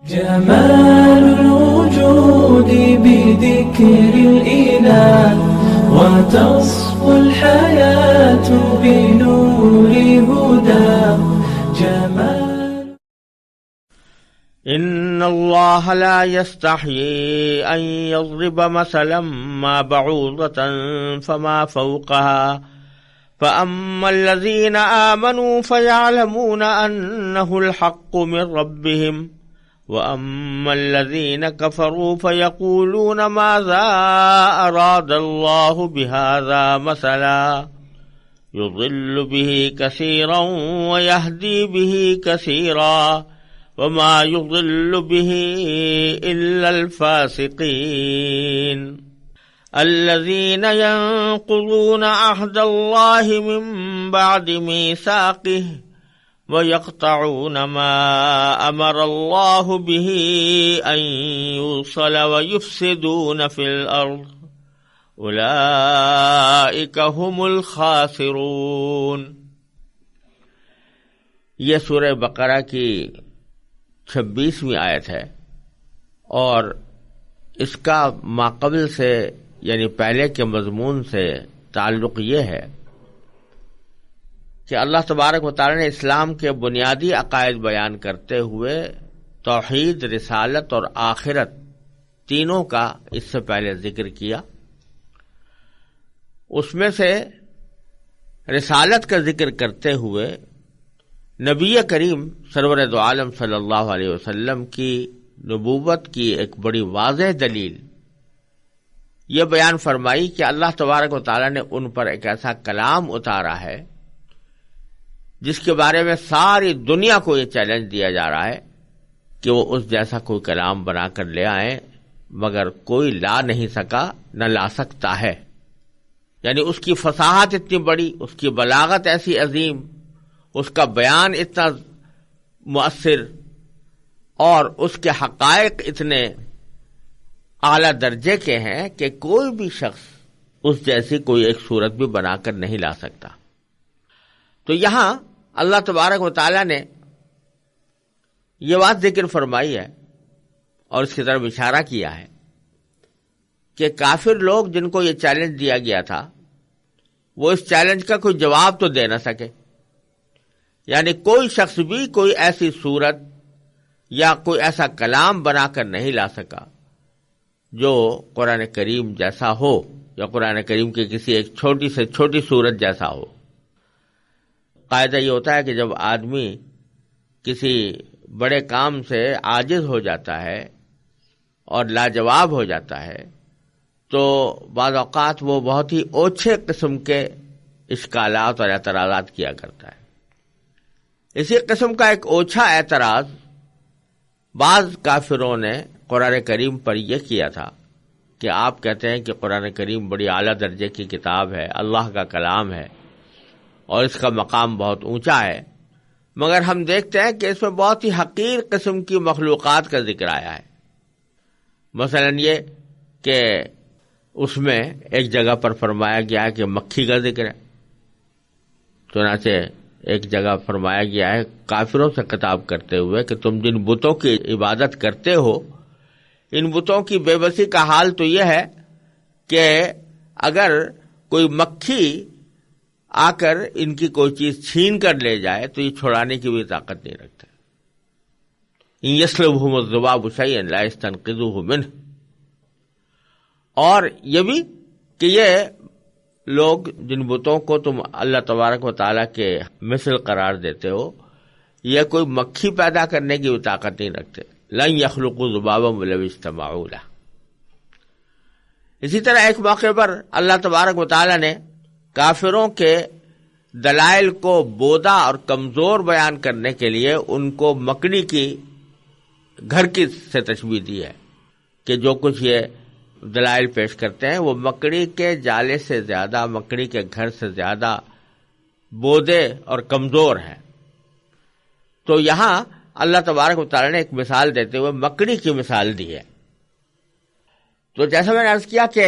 جمال الوجود بذكر الإله وتصفو الحياة بنور هداه جمال. إن الله لا يستحيي أن يضرب مثلا ما بعوضة فما فوقها فأما الذين آمنوا فيعلمون أنه الحق من ربهم وأما الذين كفروا فيقولون ماذا أراد الله بهذا مثلا يضل به كثيرا ويهدي به كثيرا وما يضل به إلا الفاسقين الذين ينقضون عهد الله من بعد ميثاقه ويقطعون ما أمر الله به أن يوصل ويفسدون في الأرض أولئك هم الخاسرون. یہ سورہ بقرہ کی 26ویں آیت ہے اور اس کا ماقبل سے یعنی پہلے کے مضمون سے تعلق یہ ہے کہ اللہ تبارک و تعالی نے اسلام کے بنیادی عقائد بیان کرتے ہوئے توحید، رسالت اور آخرت تینوں کا اس سے پہلے ذکر کیا. اس میں سے رسالت کا ذکر کرتے ہوئے نبی کریم سرور دو عالم صلی اللہ علیہ وسلم کی نبوت کی ایک بڑی واضح دلیل یہ بیان فرمائی کہ اللہ تبارک و تعالی نے ان پر ایک ایسا کلام اتارا ہے جس کے بارے میں ساری دنیا کو یہ چیلنج دیا جا رہا ہے کہ وہ اس جیسا کوئی کلام بنا کر لے آئیں، مگر کوئی لا نہیں سکا نہ لا سکتا ہے. یعنی اس کی فصاحت اتنی بڑی، اس کی بلاغت ایسی عظیم، اس کا بیان اتنا مؤثر اور اس کے حقائق اتنے اعلیٰ درجے کے ہیں کہ کوئی بھی شخص اس جیسی کوئی ایک صورت بھی بنا کر نہیں لا سکتا. تو یہاں اللہ تبارک و تعالی نے یہ بات ذکر فرمائی ہے اور اس کی طرف اشارہ کیا ہے کہ کافر لوگ جن کو یہ چیلنج دیا گیا تھا وہ اس چیلنج کا کوئی جواب تو دے نہ سکے. یعنی کوئی شخص بھی کوئی ایسی صورت یا کوئی ایسا کلام بنا کر نہیں لا سکا جو قرآن کریم جیسا ہو یا قرآن کریم کی کسی ایک چھوٹی سے چھوٹی صورت جیسا ہو. قاعدہ یہ ہوتا ہے کہ جب آدمی کسی بڑے کام سے عاجز ہو جاتا ہے اور لاجواب ہو جاتا ہے تو بعض اوقات وہ بہت ہی اوچھے قسم کے اشکالات اور اعتراضات کیا کرتا ہے. اسی قسم کا ایک اوچھا اعتراض بعض کافروں نے قرآن کریم پر یہ کیا تھا کہ آپ کہتے ہیں کہ قرآن کریم بڑی اعلیٰ درجے کی کتاب ہے، اللہ کا کلام ہے اور اس کا مقام بہت اونچا ہے، مگر ہم دیکھتے ہیں کہ اس میں بہت ہی حقیر قسم کی مخلوقات کا ذکر آیا ہے. مثلا یہ کہ اس میں ایک جگہ پر فرمایا گیا ہے کہ مکھی کا ذکر ہے، چنانچہ ایک جگہ فرمایا گیا ہے کافروں سے خطاب کرتے ہوئے کہ تم جن بتوں کی عبادت کرتے ہو ان بتوں کی بے بسی کا حال تو یہ ہے کہ اگر کوئی مکھی آ کر ان کی کوئی چیز چھین کر لے جائے تو یہ چھڑانے کی بھی طاقت نہیں رکھتے. ان یسلبہم الذباب شیئا لا یستنقذوہ منہ. اور یہ بھی کہ یہ لوگ جن بتوں کو تم اللہ تبارک و تعالیٰ کے مثل قرار دیتے ہو یہ کوئی مکھی پیدا کرنے کی بھی طاقت نہیں رکھتے. لن یخلقوا ذبابا ولو اجتمعوا لہ. اسی طرح ایک موقع پر اللہ تبارک و تعالیٰ نے کافروں کے دلائل کو بودا اور کمزور بیان کرنے کے لیے ان کو مکڑی کی گھر کی سے تشبیہ دی ہے کہ جو کچھ یہ دلائل پیش کرتے ہیں وہ مکڑی کے جالے سے زیادہ، مکڑی کے گھر سے زیادہ بودے اور کمزور ہیں. تو یہاں اللہ تبارک و تعالی نے ایک مثال دیتے ہوئے مکڑی کی مثال دی ہے. تو جیسا میں نے عرض کیا کہ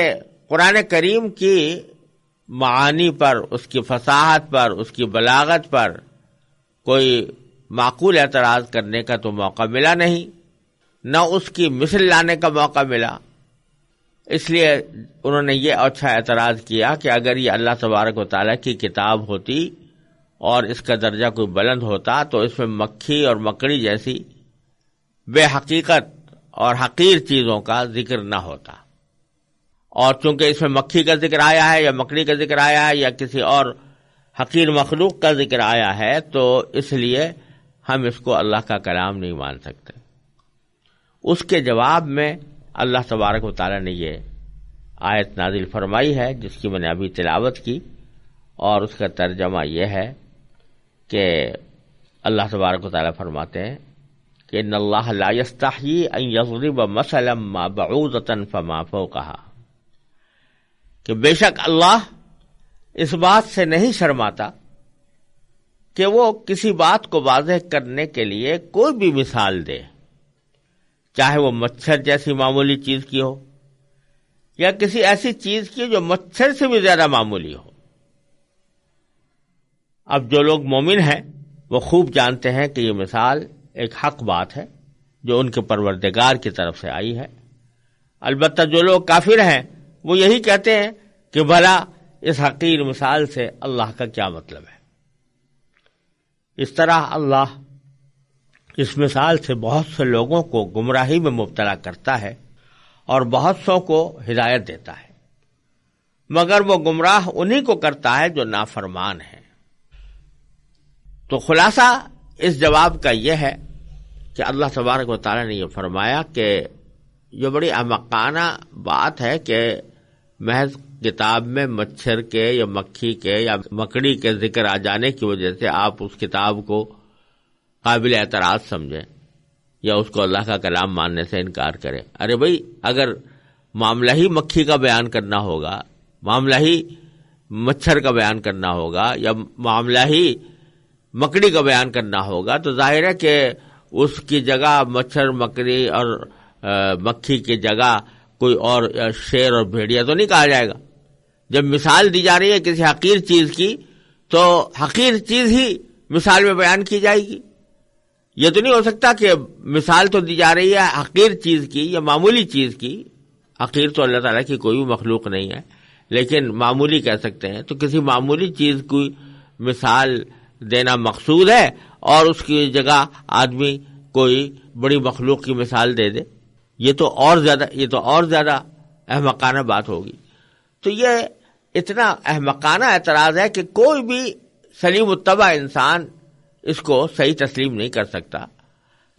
قرآن کریم کی معانی پر، اس کی فصاحت پر، اس کی بلاغت پر کوئی معقول اعتراض کرنے کا تو موقع ملا نہیں. نہ اس کی مثل لانے کا موقع ملا. اس لیے انہوں نے یہ اچھا اعتراض کیا کہ اگر یہ اللہ تبارک و تعالیٰ کی کتاب ہوتی اور اس کا درجہ کوئی بلند ہوتا تو اس میں مکھی اور مکڑی جیسی بے حقیقت اور حقیر چیزوں کا ذکر نہ ہوتا. اور چونکہ اس میں مکھی کا ذکر آیا ہے یا مکڑی کا ذکر آیا ہے یا کسی اور حقیر مخلوق کا ذکر آیا ہے تو اس لیے ہم اس کو اللہ کا کلام نہیں مان سکتے. اس کے جواب میں اللہ تبارک و تعالیٰ نے یہ آیت نازل فرمائی ہے جس کی میں نے ابھی تلاوت کی، اور اس کا ترجمہ یہ ہے کہ اللہ تبارک و تعالیٰ فرماتے ہیں کہ ان اللہ لا یستحیی ان یضرب مثلا ما بعوضۃ فما فوقہا، کہ بے شک اللہ اس بات سے نہیں شرماتا کہ وہ کسی بات کو واضح کرنے کے لیے کوئی بھی مثال دے، چاہے وہ مچھر جیسی معمولی چیز کی ہو یا کسی ایسی چیز کی جو مچھر سے بھی زیادہ معمولی ہو. اب جو لوگ مومن ہیں وہ خوب جانتے ہیں کہ یہ مثال ایک حق بات ہے جو ان کے پروردگار کی طرف سے آئی ہے. البتہ جو لوگ کافر ہیں وہ یہی کہتے ہیں کہ بھلا اس حقیر مثال سے اللہ کا کیا مطلب ہے. اس طرح اللہ اس مثال سے بہت سے لوگوں کو گمراہی میں مبتلا کرتا ہے اور بہت سو کو ہدایت دیتا ہے، مگر وہ گمراہ انہی کو کرتا ہے جو نافرمان ہیں. تو خلاصہ اس جواب کا یہ ہے کہ اللہ تبارک و تعالیٰ نے یہ فرمایا کہ یہ بڑی احمقانہ بات ہے کہ محض کتاب میں مچھر کے یا مکھی کے یا مکڑی کے ذکر آ جانے کی وجہ سے آپ اس کتاب کو قابل اعتراض سمجھیں یا اس کو اللہ کا کلام ماننے سے انکار کریں. ارے بھائی، اگر معاملہ ہی مکھی کا بیان کرنا ہوگا، معاملہ ہی مچھر کا بیان کرنا ہوگا یا معاملہ ہی مکڑی کا بیان کرنا ہوگا تو ظاہر ہے کہ اس کی جگہ مچھر مکڑی اور مکھی کی جگہ کوئی اور شیر اور بھیڑیا تو نہیں کہا جائے گا. جب مثال دی جا رہی ہے کسی حقیر چیز کی تو حقیر چیز ہی مثال میں بیان کی جائے گی. یہ تو نہیں ہو سکتا کہ مثال تو دی جا رہی ہے حقیر چیز کی یا معمولی چیز کی. حقیر تو اللہ تعالیٰ کی کوئی بھی مخلوق نہیں ہے، لیکن معمولی کہہ سکتے ہیں. تو کسی معمولی چیز کی مثال دینا مقصود ہے اور اس کی جگہ آدمی کوئی بڑی مخلوق کی مثال دے دے، یہ تو اور زیادہ احمقانہ بات ہوگی. تو یہ اتنا احمقانہ اعتراض ہے کہ کوئی بھی سلیم الطبع انسان اس کو صحیح تسلیم نہیں کر سکتا.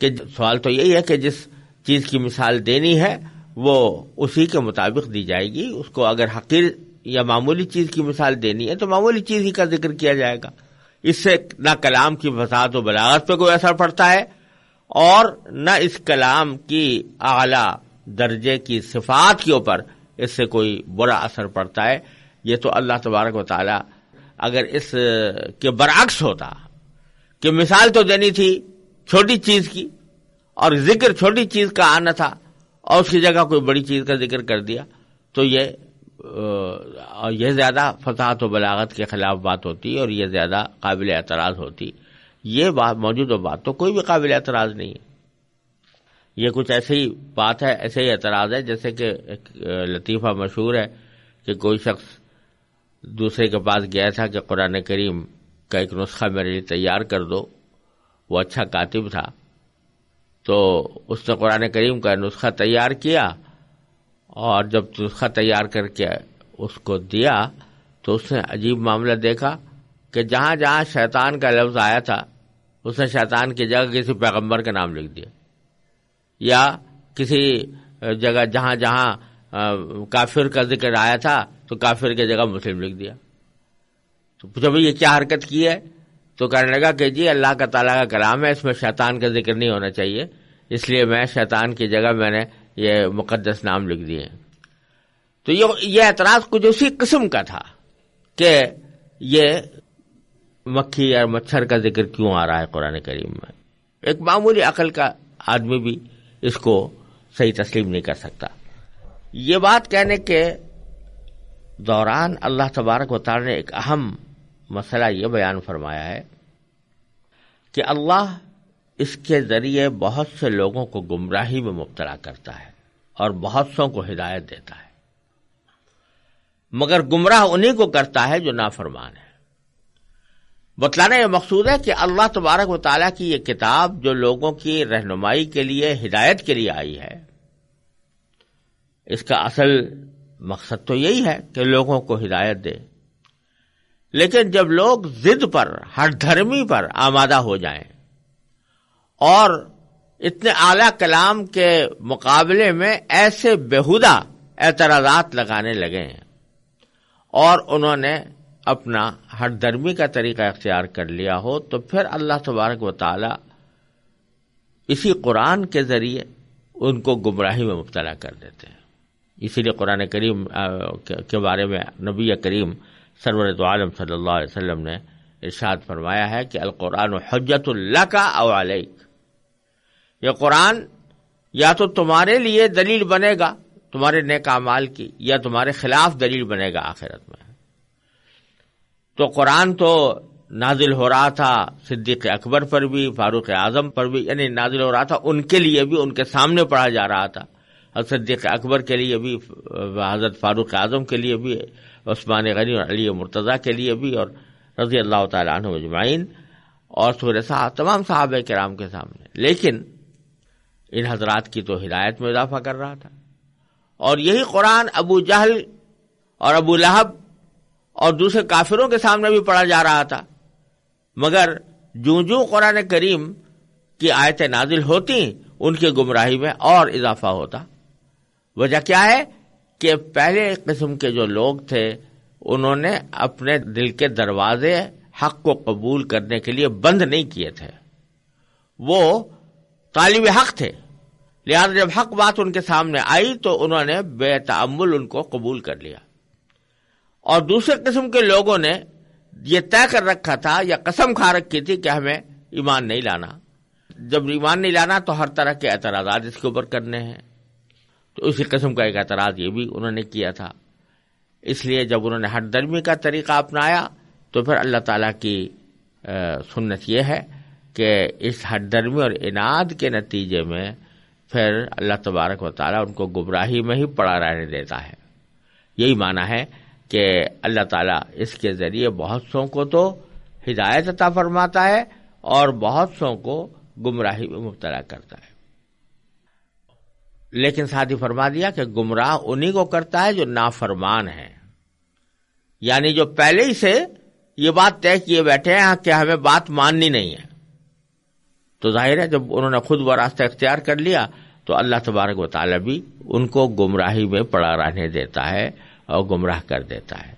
کہ سوال تو یہی ہے کہ جس چیز کی مثال دینی ہے وہ اسی کے مطابق دی جائے گی. اس کو اگر حقیر یا معمولی چیز کی مثال دینی ہے تو معمولی چیز ہی کا ذکر کیا جائے گا. اس سے نہ کلام کی فصاحت و بلاغت پہ کوئی اثر پڑتا ہے اور نہ اس کلام کی اعلیٰ درجے کی صفات کے اوپر اس سے کوئی برا اثر پڑتا ہے. یہ تو اللہ تبارک و تعالی اگر اس کے برعکس ہوتا کہ مثال تو دینی تھی چھوٹی چیز کی اور ذکر چھوٹی چیز کا آنا تھا اور اس کی جگہ کوئی بڑی چیز کا ذکر کر دیا تو یہ زیادہ فصاحت و بلاغت کے خلاف بات ہوتی اور یہ زیادہ قابل اعتراض ہوتی. یہ بات موجودہ بات تو کوئی بھی قابل اعتراض نہیں ہے. یہ کچھ ایسی بات ہے، ایسے ہی اعتراض ہے جیسے کہ ایک لطیفہ مشہور ہے کہ کوئی شخص دوسرے کے پاس گیا تھا کہ قرآن کریم کا ایک نسخہ میرے لیے تیار کر دو. وہ اچھا کاتب تھا تو اس نے قرآن کریم کا نسخہ تیار کیا اور جب نسخہ تیار کر کے اس کو دیا تو اس نے عجیب معاملہ دیکھا کہ جہاں جہاں شیطان کا لفظ آیا تھا اس نے شیطان کی جگہ کسی پیغمبر کا نام لکھ دیا، یا کسی جگہ جہاں جہاں کافر کا ذکر آیا تھا تو کافر کی جگہ مسلم لکھ دیا. تو پوچھا بھائی یہ کیا حرکت کی ہے؟ تو کہنے لگا کہ جی اللہ کا تعالیٰ کا کلام ہے، اس میں شیطان کا ذکر نہیں ہونا چاہیے، اس لیے میں شیطان کی جگہ میں نے یہ مقدس نام لکھ دیے. تو یہ اعتراض کچھ اسی قسم کا تھا کہ یہ مکھی اور مچھر کا ذکر کیوں آ رہا ہے قرآن کریم میں. ایک معمولی عقل کا آدمی بھی اس کو صحیح تسلیم نہیں کر سکتا. یہ بات کہنے کے دوران اللہ تبارک و تعالی نے ایک اہم مسئلہ یہ بیان فرمایا ہے کہ اللہ اس کے ذریعے بہت سے لوگوں کو گمراہی میں مبتلا کرتا ہے اور بہت سوں کو ہدایت دیتا ہے، مگر گمراہ انہی کو کرتا ہے جو نافرمان ہے۔ بتلانا یہ مقصود ہے کہ اللہ تبارک و تعالیٰ کی یہ کتاب جو لوگوں کی رہنمائی کے لیے، ہدایت کے لیے آئی ہے، اس کا اصل مقصد تو یہی ہے کہ لوگوں کو ہدایت دے۔ لیکن جب لوگ ضد پر، ہر دھرمی پر آمادہ ہو جائیں اور اتنے اعلیٰ کلام کے مقابلے میں ایسے بیہودہ اعتراضات لگانے لگے اور انہوں نے اپنا ہر دھرمی کا طریقہ اختیار کر لیا ہو، تو پھر اللہ تبارک و تعالی اسی قرآن کے ذریعے ان کو گمراہی میں مبتلا کر دیتے ہیں۔ اسی لیے قرآن کریم کے بارے میں نبی کریم سرور دو عالم صلی اللہ علیہ وسلم نے ارشاد فرمایا ہے کہ القرآن حجت لک او علیک، یہ قرآن یا تو تمہارے لیے دلیل بنے گا تمہارے نیک اعمال کی، یا تمہارے خلاف دلیل بنے گا آخرت میں۔ تو قرآن تو نازل ہو رہا تھا صدیق اکبر پر بھی، فاروق اعظم پر بھی، یعنی نازل ہو رہا تھا ان کے لیے بھی، ان کے سامنے پڑھا جا رہا تھا، اور صدیق اکبر کے لیے بھی، حضرت فاروق اعظم کے لیے بھی، عثمان غنی اور علی مرتضیٰ کے لیے بھی، اور رضی اللہ تعالیٰ عنہ اجمعین، اور سورہ تمام صحابہ کرام کے سامنے۔ لیکن ان حضرات کی تو ہدایت میں اضافہ کر رہا تھا، اور یہی قرآن ابو جہل اور ابو لہب اور دوسرے کافروں کے سامنے بھی پڑھا جا رہا تھا، مگر جوں قرآن کریم کی آیتیں نازل ہوتی ان کی گمراہی میں اور اضافہ ہوتا۔ وجہ کیا ہے کہ پہلے قسم کے جو لوگ تھے انہوں نے اپنے دل کے دروازے حق کو قبول کرنے کے لیے بند نہیں کیے تھے، وہ طالب حق تھے، لہذا جب حق بات ان کے سامنے آئی تو انہوں نے بے تأمل ان کو قبول کر لیا۔ اور دوسرے قسم کے لوگوں نے یہ طے کر رکھا تھا یا قسم کھا رکھی تھی کہ ہمیں ایمان نہیں لانا۔ جب ایمان نہیں لانا تو ہر طرح کے اعتراضات اس کے اوپر کرنے ہیں، تو اسی قسم کا ایک اعتراض یہ بھی انہوں نے کیا تھا۔ اس لیے جب انہوں نے ہر درمی کا طریقہ اپنایا تو پھر اللہ تعالیٰ کی سنت یہ ہے کہ اس ہر درمی اور عناد کے نتیجے میں پھر اللہ تبارک و تعالیٰ ان کو گمراہی میں ہی پڑا رہنے دیتا ہے۔ یہی معنی ہے کہ اللہ تعالیٰ اس کے ذریعے بہت سوں کو تو ہدایت عطا فرماتا ہے اور بہت سوں کو گمراہی میں مبتلا کرتا ہے، لیکن ساتھ ہی فرما دیا کہ گمراہ انہی کو کرتا ہے جو نافرمان ہے، یعنی جو پہلے ہی سے یہ بات طے کیے بیٹھے ہیں کہ ہمیں بات ماننی نہیں ہے۔ تو ظاہر ہے جب انہوں نے خود وہ راستہ اختیار کر لیا تو اللہ تبارک و تعالیٰ بھی ان کو گمراہی میں پڑا رہنے دیتا ہے اور گمراہ کر دیتا ہے۔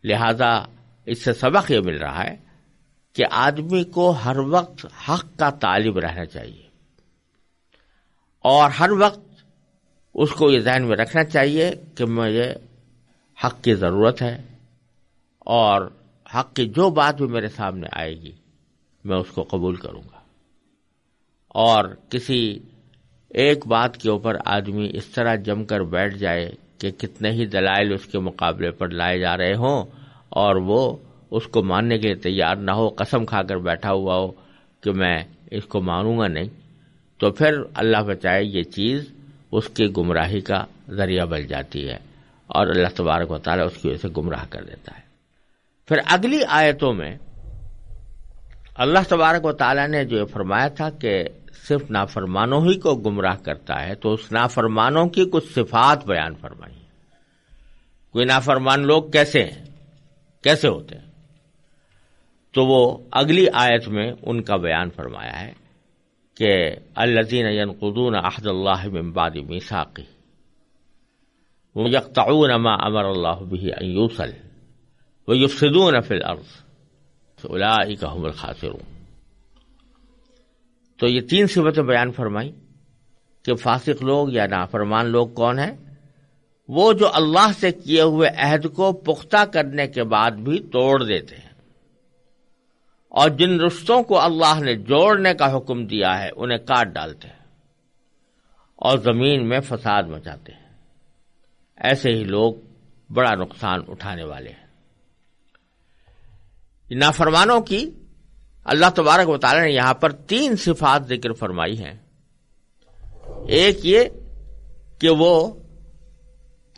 لہذا اس سے سبق یہ مل رہا ہے کہ آدمی کو ہر وقت حق کا طالب رہنا چاہیے، اور ہر وقت اس کو یہ ذہن میں رکھنا چاہیے کہ مجھے حق کی ضرورت ہے، اور حق کی جو بات بھی میرے سامنے آئے گی میں اس کو قبول کروں گا۔ اور کسی ایک بات کے اوپر آدمی اس طرح جم کر بیٹھ جائے کہ کتنے ہی دلائل اس کے مقابلے پر لائے جا رہے ہوں اور وہ اس کو ماننے کے لیے تیار نہ ہو، قسم کھا کر بیٹھا ہوا ہو کہ میں اس کو مانوں گا نہیں، تو پھر اللہ بچائے یہ چیز اس کی گمراہی کا ذریعہ بن جاتی ہے اور اللہ تبارک و تعالیٰ اس کی وجہ سے گمراہ کر دیتا ہے۔ پھر اگلی آیتوں میں اللہ تبارک و تعالیٰ نے جو فرمایا تھا کہ صرف نافرمانوں ہی کو گمراہ کرتا ہے، تو اس نافرمانوں کی کچھ صفات بیان فرمائی۔ کوئی نافرمان لوگ کیسے ہیں، کیسے ہوتے ہیں، تو وہ اگلی آیت میں ان کا بیان فرمایا ہے کہ الذین ینقضون عہد اللہ من بعد میثاقہ ویقطعون ما امر اللہ بہ ان یوصل ویفسدون فی الارض اولئک هم الخاسرون۔ تو یہ تین صفتیں بیان فرمائی کہ فاسق لوگ یا نافرمان لوگ کون ہیں؟ وہ جو اللہ سے کیے ہوئے عہد کو پختہ کرنے کے بعد بھی توڑ دیتے ہیں، اور جن رشتوں کو اللہ نے جوڑنے کا حکم دیا ہے انہیں کاٹ ڈالتے ہیں اور زمین میں فساد مچاتے ہیں۔ ایسے ہی لوگ بڑا نقصان اٹھانے والے ہیں۔ نافرمانوں کی اللہ تبارک و تعالی نے یہاں پر 3 صفات ذکر فرمائی ہیں. ایک یہ کہ وہ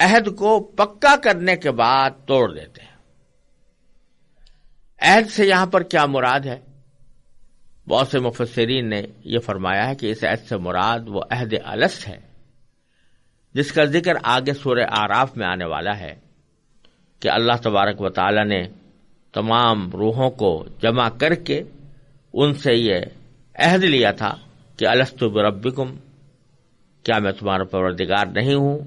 عہد کو پکا کرنے کے بعد توڑ دیتے ہیں. عہد سے یہاں پر کیا مراد ہے؟ بہت سے مفسرین نے یہ فرمایا ہے کہ اس عہد سے مراد وہ عہد الست ہے جس کا ذکر آگے سورہ اعراف میں آنے والا ہے کہ اللہ تبارک و تعالی نے تمام روحوں کو جمع کر کے ان سے یہ عہد لیا تھا کہ الست بربکم، کیا میں تمہارا پروردگار نہیں ہوں.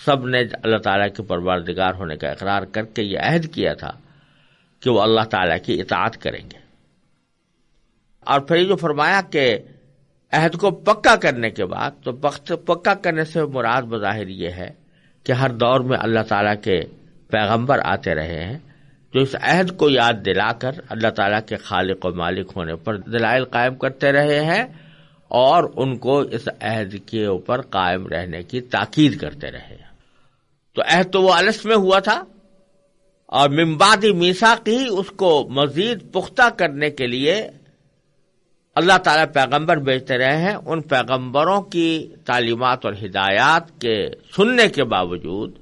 سب نے اللہ تعالیٰ کے پروردگار ہونے کا اقرار کر کے یہ عہد کیا تھا کہ وہ اللہ تعالیٰ کی اطاعت کریں گے. اور پھر جو فرمایا کہ عہد کو پکا کرنے کے بعد، تو پکا کرنے سے مراد بظاہر یہ ہے کہ ہر دور میں اللہ تعالیٰ کے پیغمبر آتے رہے ہیں جو اس عہد کو یاد دلا کر اللہ تعالیٰ کے خالق و مالک ہونے پر دلائل قائم کرتے رہے ہیں اور ان کو اس عہد کے اوپر قائم رہنے کی تاکید کرتے رہے ہیں. تو عہد تو وہ الست میں ہوا تھا، اور من بعد میثاق ہی اس کو مزید پختہ کرنے کے لیے اللہ تعالیٰ پیغمبر بھیجتے رہے ہیں. ان پیغمبروں کی تعلیمات اور ہدایات کے سننے کے باوجود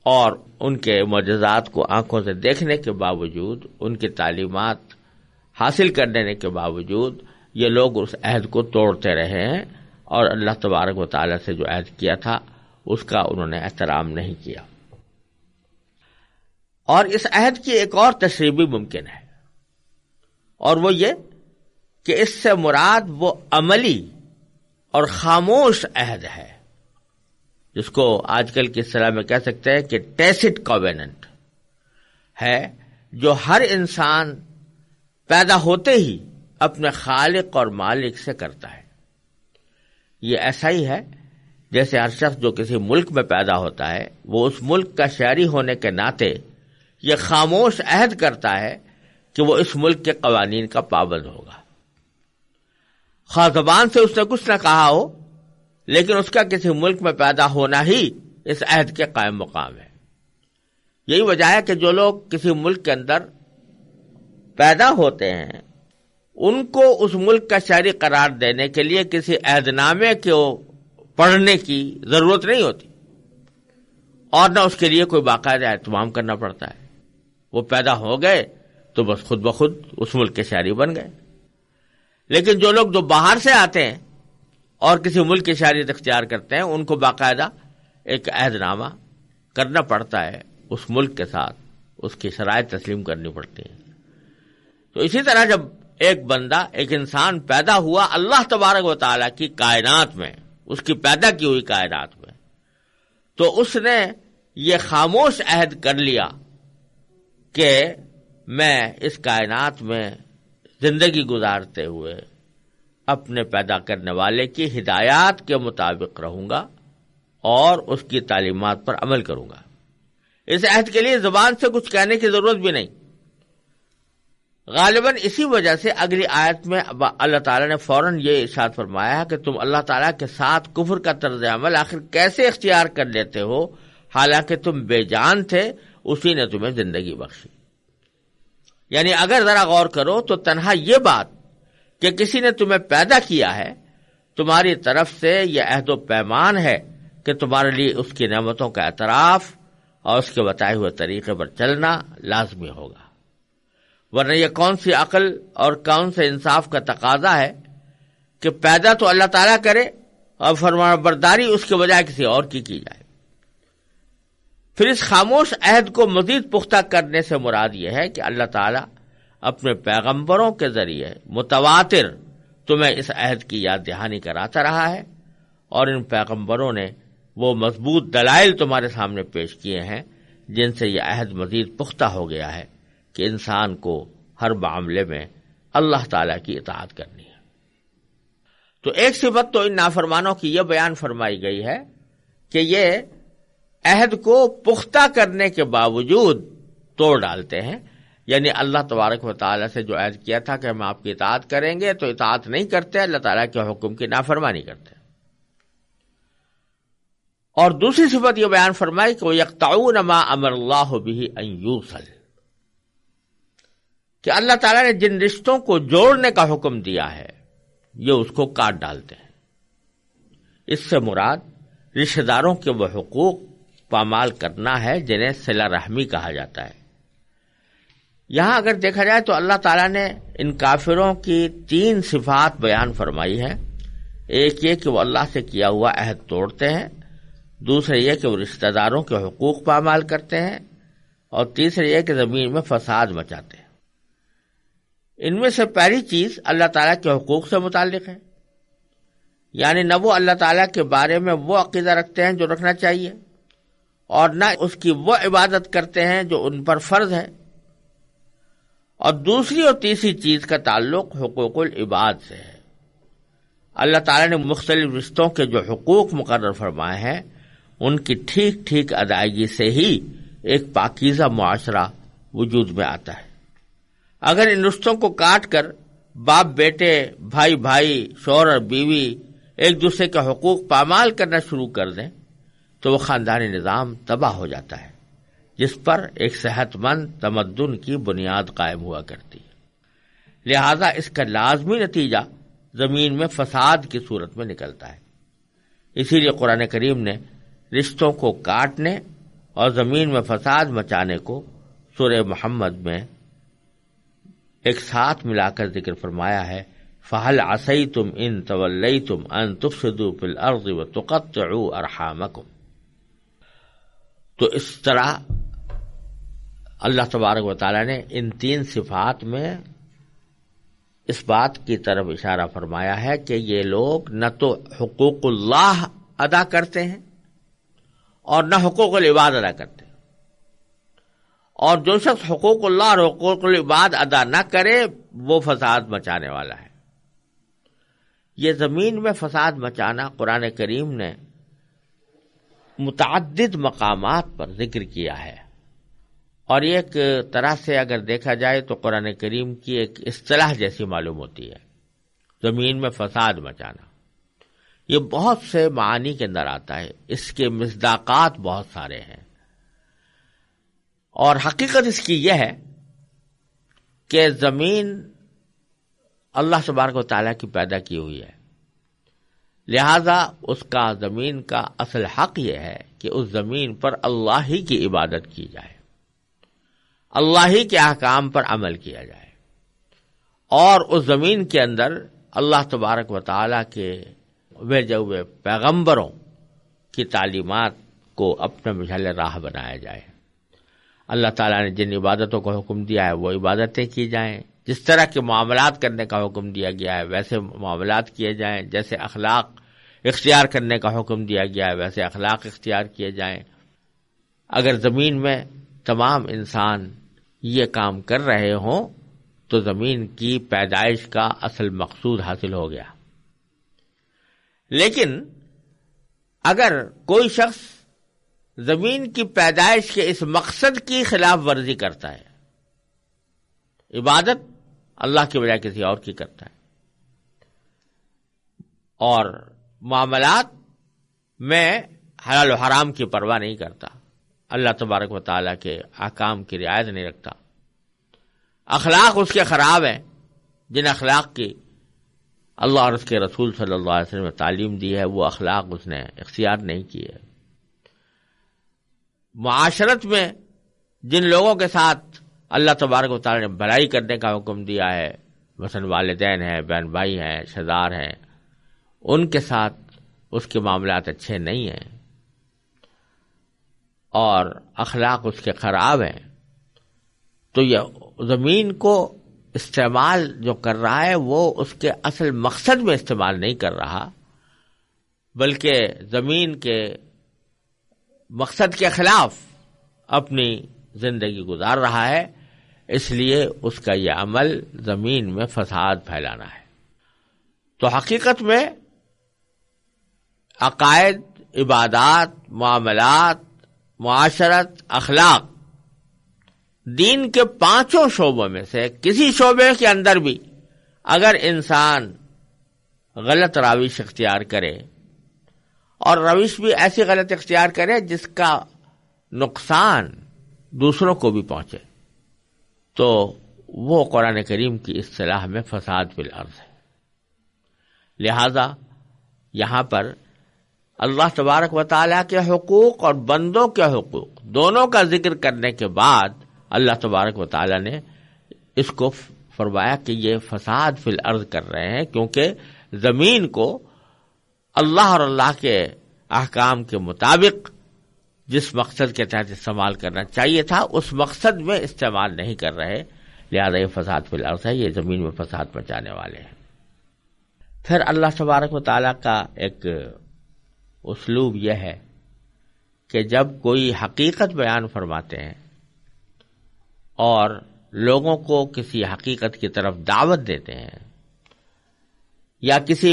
اور ان کے معجزات کو آنکھوں سے دیکھنے کے باوجود، ان کی تعلیمات حاصل کرنے کے باوجود یہ لوگ اس عہد کو توڑتے رہے ہیں اور اللہ تبارک و تعالیٰ سے جو عہد کیا تھا اس کا انہوں نے احترام نہیں کیا. اور اس عہد کی ایک اور تشریح بھی ممکن ہے، اور وہ یہ کہ اس سے مراد وہ عملی اور خاموش عہد ہے جس کو آج کل کی اصطلاح میں کہہ سکتے ہیں کہ ٹیسٹ کوویننٹ ہے، جو ہر انسان پیدا ہوتے ہی اپنے خالق اور مالک سے کرتا ہے. یہ ایسا ہی ہے جیسے ہر شخص جو کسی ملک میں پیدا ہوتا ہے وہ اس ملک کا شہری ہونے کے ناطے یہ خاموش عہد کرتا ہے کہ وہ اس ملک کے قوانین کا پابند ہوگا. خواہ زبان سے اس نے کچھ نہ کہا ہو، لیکن اس کا کسی ملک میں پیدا ہونا ہی اس عہد کے قائم مقام ہے. یہی وجہ ہے کہ جو لوگ کسی ملک کے اندر پیدا ہوتے ہیں ان کو اس ملک کا شہری قرار دینے کے لیے کسی عہد نامے کو پڑھنے کی ضرورت نہیں ہوتی، اور نہ اس کے لیے کوئی باقاعدہ اہتمام کرنا پڑتا ہے. وہ پیدا ہو گئے تو بس خود بخود اس ملک کے شہری بن گئے. لیکن جو لوگ جو باہر سے آتے ہیں اور کسی ملک کی شہریت اختیار کرتے ہیں ان کو باقاعدہ ایک عہد نامہ کرنا پڑتا ہے اس ملک کے ساتھ، اس کی شرائط تسلیم کرنی پڑتی ہیں. تو اسی طرح جب ایک بندہ، ایک انسان پیدا ہوا اللہ تبارک و تعالیٰ کی کائنات میں، اس کی پیدا کی ہوئی کائنات میں، تو اس نے یہ خاموش عہد کر لیا کہ میں اس کائنات میں زندگی گزارتے ہوئے اپنے پیدا کرنے والے کی ہدایات کے مطابق رہوں گا اور اس کی تعلیمات پر عمل کروں گا. اس عہد کے لیے زبان سے کچھ کہنے کی ضرورت بھی نہیں. غالباً اسی وجہ سے اگلی آیت میں اللہ تعالیٰ نے فوراً یہ ارشاد فرمایا ہے کہ تم اللہ تعالیٰ کے ساتھ کفر کا طرز عمل آخر کیسے اختیار کر لیتے ہو، حالانکہ تم بے جان تھے، اسی نے تمہیں زندگی بخشی. یعنی اگر ذرا غور کرو تو تنہا یہ بات کہ کسی نے تمہیں پیدا کیا ہے تمہاری طرف سے یہ عہد و پیمان ہے کہ تمہارے لیے اس کی نعمتوں کا اعتراف اور اس کے بتائے ہوئے طریقے پر چلنا لازمی ہوگا. ورنہ یہ کون سی عقل اور کون سے انصاف کا تقاضا ہے کہ پیدا تو اللہ تعالیٰ کرے اور فرمان برداری اس کے بجائے کسی اور کی جائے. پھر اس خاموش عہد کو مزید پختہ کرنے سے مراد یہ ہے کہ اللہ تعالیٰ اپنے پیغمبروں کے ذریعے متواتر تمہیں اس عہد کی یاد دہانی کراتا رہا ہے، اور ان پیغمبروں نے وہ مضبوط دلائل تمہارے سامنے پیش کیے ہیں جن سے یہ عہد مزید پختہ ہو گیا ہے کہ انسان کو ہر معاملے میں اللہ تعالیٰ کی اطاعت کرنی ہے. تو ایک صفت تو ان نافرمانوں کی یہ بیان فرمائی گئی ہے کہ یہ عہد کو پختہ کرنے کے باوجود توڑ ڈالتے ہیں. یعنی اللہ تبارک و تعالیٰ سے جو عہد کیا تھا کہ ہم آپ کی اطاعت کریں گے تو اطاعت نہیں کرتے، اللہ تعالیٰ کے حکم کی نافرمانی کرتے. اور دوسری صفت یہ بیان فرمائی کہ وہ یقطعون ما امر اللہ بہ ان یوصل، کہ اللہ تعالیٰ نے جن رشتوں کو جوڑنے کا حکم دیا ہے یہ اس کو کاٹ ڈالتے ہیں۔ اس سے مراد رشتہ داروں کے وہ حقوق پامال کرنا ہے جنہیں صلہ رحمی کہا جاتا ہے۔ یہاں اگر دیکھا جائے تو اللہ تعالیٰ نے ان کافروں کی 3 صفات بیان فرمائی ہیں۔ ایک یہ کہ وہ اللہ سے کیا ہوا عہد توڑتے ہیں، دوسرا یہ کہ وہ رشتہ داروں کے حقوق پامال کرتے ہیں، اور تیسرا یہ کہ زمین میں فساد مچاتے ہیں۔ ان میں سے پہلی چیز اللہ تعالیٰ کے حقوق سے متعلق ہے، یعنی نہ وہ اللہ تعالیٰ کے بارے میں وہ عقیدہ رکھتے ہیں جو رکھنا چاہیے، اور نہ اس کی وہ عبادت کرتے ہیں جو ان پر فرض ہے، اور دوسری اور تیسری چیز کا تعلق حقوق العباد سے ہے۔ اللہ تعالیٰ نے مختلف رشتوں کے جو حقوق مقرر فرمائے ہیں ان کی ٹھیک ٹھیک ادائیگی سے ہی ایک پاکیزہ معاشرہ وجود میں آتا ہے۔ اگر ان رشتوں کو کاٹ کر باپ بیٹے، بھائی بھائی، شوہر اور بیوی ایک دوسرے کے حقوق پامال کرنا شروع کر دیں تو وہ خاندانی نظام تباہ ہو جاتا ہے جس پر ایک صحت مند تمدن کی بنیاد قائم ہوا کرتی ہے۔ لہذا اس کا لازمی نتیجہ زمین میں فساد کی صورت میں نکلتا ہے۔ اسی لیے قرآن کریم نے رشتوں کو کاٹنے اور زمین میں فساد مچانے کو سورہ محمد میں ایک ساتھ ملا کر ذکر فرمایا ہے، فَهَلْ عَصَيْتُمْ إِن تَوَلَّيْتُمْ أَن تُفْسِدُوا فِي الْأَرْضِ وَتُقَطِّعُوا أَرْحَامَكُمْ۔ تو اس طرح اللہ تبارک و تعالیٰ نے ان 3 صفات میں اس بات کی طرف اشارہ فرمایا ہے کہ یہ لوگ نہ تو حقوق اللہ ادا کرتے ہیں اور نہ حقوق العباد ادا کرتے ہیں، اور جو شخص حقوق اللہ اور حقوق العباد ادا نہ کرے وہ فساد مچانے والا ہے۔ یہ زمین میں فساد مچانا قرآن کریم نے متعدد مقامات پر ذکر کیا ہے، اور ایک طرح سے اگر دیکھا جائے تو قرآن کریم کی ایک اصطلاح جیسی معلوم ہوتی ہے، زمین میں فساد مچانا۔ یہ بہت سے معانی کے اندر آتا ہے، اس کے مصداقات بہت سارے ہیں، اور حقیقت اس کی یہ ہے کہ زمین اللہ تبارک و تعالیٰ کی پیدا کی ہوئی ہے، لہذا اس کا زمین کا اصل حق یہ ہے کہ اس زمین پر اللہ ہی کی عبادت کی جائے، اللہ ہی کے احکام پر عمل کیا جائے، اور اس زمین کے اندر اللہ تبارک و تعالیٰ کے بھیجے ہوئے پیغمبروں کی تعلیمات کو اپنا مشعل راہ بنایا جائے۔ اللہ تعالیٰ نے جن عبادتوں کو حکم دیا ہے وہ عبادتیں کی جائیں، جس طرح کے معاملات کرنے کا حکم دیا گیا ہے ویسے معاملات کیے جائیں، جیسے اخلاق اختیار کرنے کا حکم دیا گیا ہے ویسے اخلاق اختیار کیے جائیں۔ اگر زمین میں تمام انسان یہ کام کر رہے ہوں تو زمین کی پیدائش کا اصل مقصود حاصل ہو گیا۔ لیکن اگر کوئی شخص زمین کی پیدائش کے اس مقصد کی خلاف ورزی کرتا ہے، عبادت اللہ کی بجائے کسی اور کی کرتا ہے، اور معاملات میں حلال و حرام کی پرواہ نہیں کرتا، اللہ تبارک و تعالیٰ کے احکام کی رعایت نہیں رکھتا، اخلاق اس کے خراب ہیں، جن اخلاق کی اللہ اور اس کے رسول صلی اللہ علیہ وسلم نے تعلیم دی ہے وہ اخلاق اس نے اختیار نہیں کیے، معاشرت میں جن لوگوں کے ساتھ اللہ تبارک و تعالیٰ نے بھلائی کرنے کا حکم دیا ہے، مثلا والدین ہیں، بہن بھائی ہیں، رشتہ دار ہیں، ان کے ساتھ اس کے معاملات اچھے نہیں ہیں اور اخلاق اس کے خراب ہیں، تو یہ زمین کو استعمال جو کر رہا ہے وہ اس کے اصل مقصد میں استعمال نہیں کر رہا، بلکہ زمین کے مقصد کے خلاف اپنی زندگی گزار رہا ہے، اس لیے اس کا یہ عمل زمین میں فساد پھیلانا ہے۔ تو حقیقت میں عقائد، عبادات، معاملات، معاشرت، اخلاق، دین کے 5 شعبوں میں سے کسی شعبے کے اندر بھی اگر انسان غلط روش اختیار کرے، اور روش بھی ایسی غلط اختیار کرے جس کا نقصان دوسروں کو بھی پہنچے، تو وہ قرآن کریم کی اصطلاح میں فساد فی الارض ہے۔ لہذا یہاں پر اللہ تبارک و تعالیٰ کے حقوق اور بندوں کے حقوق دونوں کا ذکر کرنے کے بعد اللہ تبارک و تعالیٰ نے اس کو فرمایا کہ یہ فساد فی الارض کر رہے ہیں، کیونکہ زمین کو اللہ اور اللہ کے احکام کے مطابق جس مقصد کے تحت استعمال کرنا چاہیے تھا اس مقصد میں استعمال نہیں کر رہے، لہذا یہ فساد فی الارض ہے، یہ زمین میں فساد مچانے والے ہیں۔ پھر اللہ تبارک و تعالیٰ کا ایک اسلوب یہ ہے کہ جب کوئی حقیقت بیان فرماتے ہیں اور لوگوں کو کسی حقیقت کی طرف دعوت دیتے ہیں یا کسی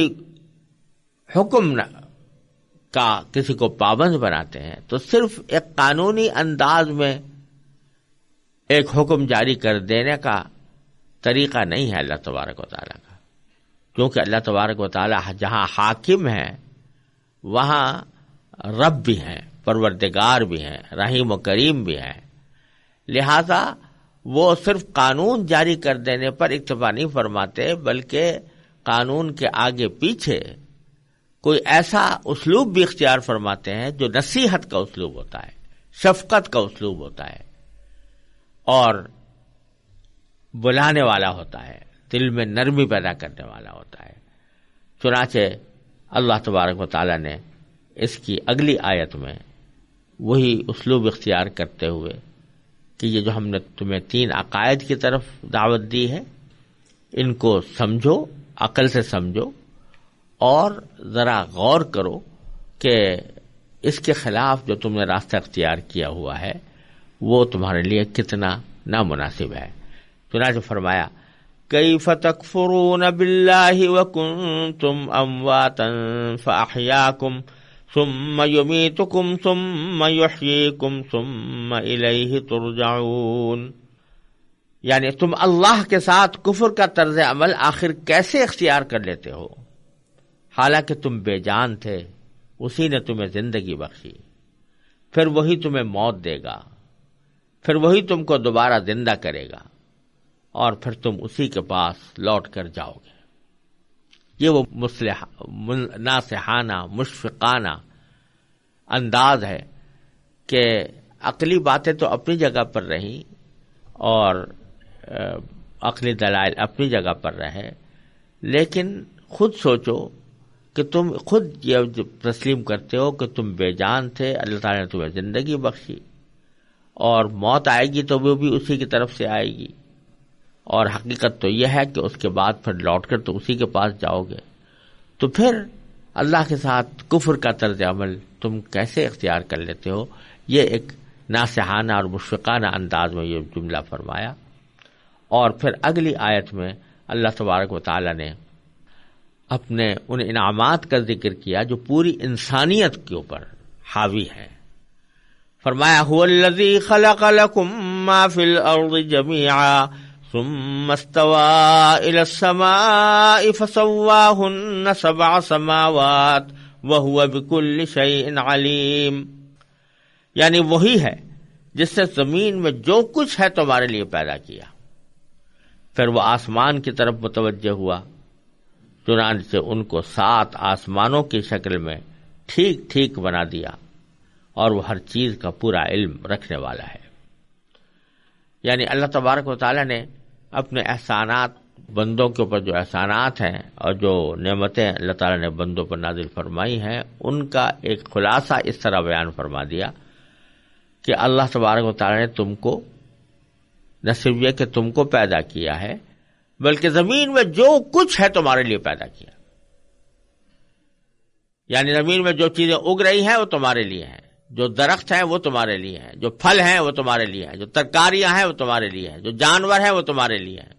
حکم کا کسی کو پابند بناتے ہیں تو صرف ایک قانونی انداز میں ایک حکم جاری کر دینے کا طریقہ نہیں ہے اللہ تبارک و تعالیٰ کا، کیونکہ اللہ تبارک و تعالیٰ جہاں حاکم ہے وہاں رب بھی ہیں، پروردگار بھی ہیں، رحیم و کریم بھی ہیں، لہذا وہ صرف قانون جاری کر دینے پر اکتفا نہیں فرماتے، بلکہ قانون کے آگے پیچھے کوئی ایسا اسلوب بھی اختیار فرماتے ہیں جو نصیحت کا اسلوب ہوتا ہے، شفقت کا اسلوب ہوتا ہے اور بلانے والا ہوتا ہے، دل میں نرمی پیدا کرنے والا ہوتا ہے۔ چنانچہ اللہ تبارک و تعالیٰ نے اس کی اگلی آیت میں وہی اسلوب اختیار کرتے ہوئے کہ یہ جو ہم نے تمہیں 3 عقائد کی طرف دعوت دی ہے، ان کو سمجھو، عقل سے سمجھو اور ذرا غور کرو کہ اس کے خلاف جو تم نے راستہ اختیار کیا ہوا ہے وہ تمہارے لیے کتنا نامناسب ہے۔ چنانچہ فرمایا کیف تکفرون باللہ وکنتم امواتا فاحیاکم ثم یمیتکم ثم یحییکم ثم الیہ ترجعون، یعنی تم اللہ کے ساتھ کفر کا طرز عمل آخر کیسے اختیار کر لیتے ہو، حالانکہ تم بے جان تھے، اسی نے تمہیں زندگی بخشی، پھر وہی تمہیں موت دے گا، پھر وہی تم کو دوبارہ زندہ کرے گا اور پھر تم اسی کے پاس لوٹ کر جاؤ گے۔ یہ وہ ناصحانہ مشفقانہ انداز ہے کہ عقلی باتیں تو اپنی جگہ پر رہیں اور عقلی دلائل اپنی جگہ پر رہے، لیکن خود سوچو کہ تم خود یہ تسلیم کرتے ہو کہ تم بے جان تھے، اللہ تعالیٰ نے تمہیں زندگی بخشی اور موت آئے گی تو وہ بھی اسی کی طرف سے آئے گی، اور حقیقت تو یہ ہے کہ اس کے بعد پھر لوٹ کر تو اسی کے پاس جاؤ گے، تو پھر اللہ کے ساتھ کفر کا طرز عمل تم کیسے اختیار کر لیتے ہو؟ یہ ایک ناصحانہ اور مشفقانہ انداز میں یہ جملہ فرمایا۔ اور پھر اگلی آیت میں اللہ تبارک و تعالیٰ نے اپنے ان انعامات کا ذکر کیا جو پوری انسانیت کے اوپر حاوی ہیں۔ فرمایا هو الذی خلق لکم ما فی الارض جمیعا ثم استوى الى السماء فسواهن 7 سماوات وهو بكل شيء علیم، یعنی وہی ہے جس نے زمین میں جو کچھ ہے تمہارے لیے پیدا کیا، پھر وہ آسمان کی طرف متوجہ ہوا، چنانچہ ان کو 7 آسمانوں کی شکل میں ٹھیک ٹھیک بنا دیا، اور وہ ہر چیز کا پورا علم رکھنے والا ہے۔ یعنی اللہ تبارک و تعالیٰ نے اپنے احسانات، بندوں کے اوپر جو احسانات ہیں اور جو نعمتیں اللہ تعالیٰ نے بندوں پر نازل فرمائی ہیں، ان کا ایک خلاصہ اس طرح بیان فرما دیا کہ اللہ تبارک و تعالیٰ نے تم کو نہ صرف یہ کہ تم کو پیدا کیا ہے، بلکہ زمین میں جو کچھ ہے تمہارے لیے پیدا کیا، یعنی زمین میں جو چیزیں اگ رہی ہیں وہ تمہارے لیے ہیں، جو درخت ہیں وہ تمہارے لیے ہیں، جو پھل ہیں وہ تمہارے لیے ہیں، جو ترکاریاں ہیں وہ تمہارے لیے ہیں، جو جانور ہیں وہ تمہارے لیے ہیں۔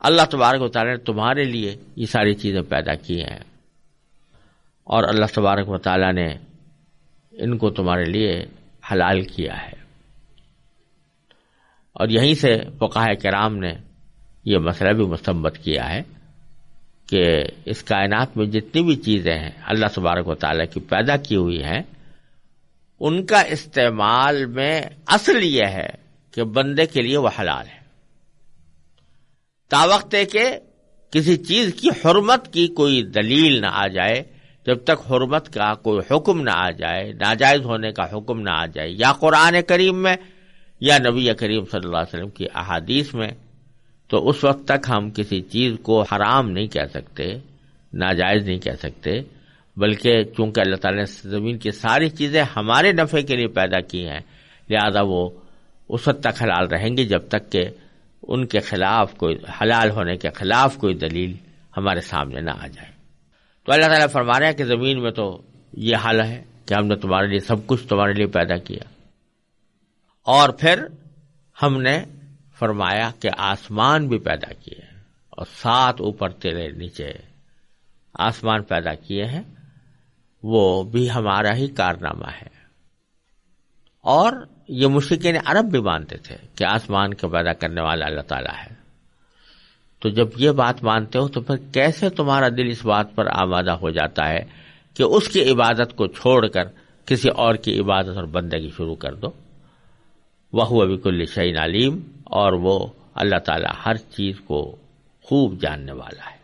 اللہ تبارک و تعالیٰ نے تمہارے لیے یہ ساری چیزیں پیدا کی ہیں، اور اللہ تبارک و تعالیٰ نے ان کو تمہارے لیے حلال کیا ہے۔ اور یہیں سے فقہاء کرام نے یہ مسئلہ بھی مستنبط کیا ہے کہ اس کائنات میں جتنی بھی چیزیں ہیں اللہ تبارک و تعالیٰ کی پیدا کی ہوئی ہیں، ان کا استعمال میں اصل یہ ہے کہ بندے کے لیے وہ حلال ہے، تاوقت کہ کسی چیز کی حرمت کی کوئی دلیل نہ آ جائے، جب تک حرمت کا کوئی حکم نہ آ جائے، ناجائز ہونے کا حکم نہ آ جائے، یا قرآن کریم میں یا نبی کریم صلی اللہ علیہ وسلم کی احادیث میں، تو اس وقت تک ہم کسی چیز کو حرام نہیں کہہ سکتے، ناجائز نہیں کہہ سکتے، بلکہ چونکہ اللہ تعالیٰ نے زمین کی ساری چیزیں ہمارے نفع کے لیے پیدا کی ہیں، لہذا وہ اس وقت تک حلال رہیں گی جب تک کہ ان کے خلاف کوئی حلال ہونے کے خلاف کوئی دلیل ہمارے سامنے نہ آ جائے۔ تو اللہ تعالیٰ فرما رہے ہیں کہ زمین میں تو یہ حال ہے کہ ہم نے تمہارے لیے سب کچھ تمہارے لیے پیدا کیا، اور پھر ہم نے فرمایا کہ آسمان بھی پیدا کیے ہیں، اور 7 اوپر تیرے نیچے آسمان پیدا کیے ہیں، وہ بھی ہمارا ہی کارنامہ ہے۔ اور یہ مشرکین عرب بھی مانتے تھے کہ آسمان کا پیدا کرنے والا اللہ تعالیٰ ہے۔ تو جب یہ بات مانتے ہو تو پھر کیسے تمہارا دل اس بات پر آمادہ ہو جاتا ہے کہ اس کی عبادت کو چھوڑ کر کسی اور کی عبادت اور بندگی شروع کر دو؟ وَهُوَ بِكُلِّ شَيْءٍ عَلِيمٌ، اور وہ اللہ تعالیٰ ہر چیز کو خوب جاننے والا ہے۔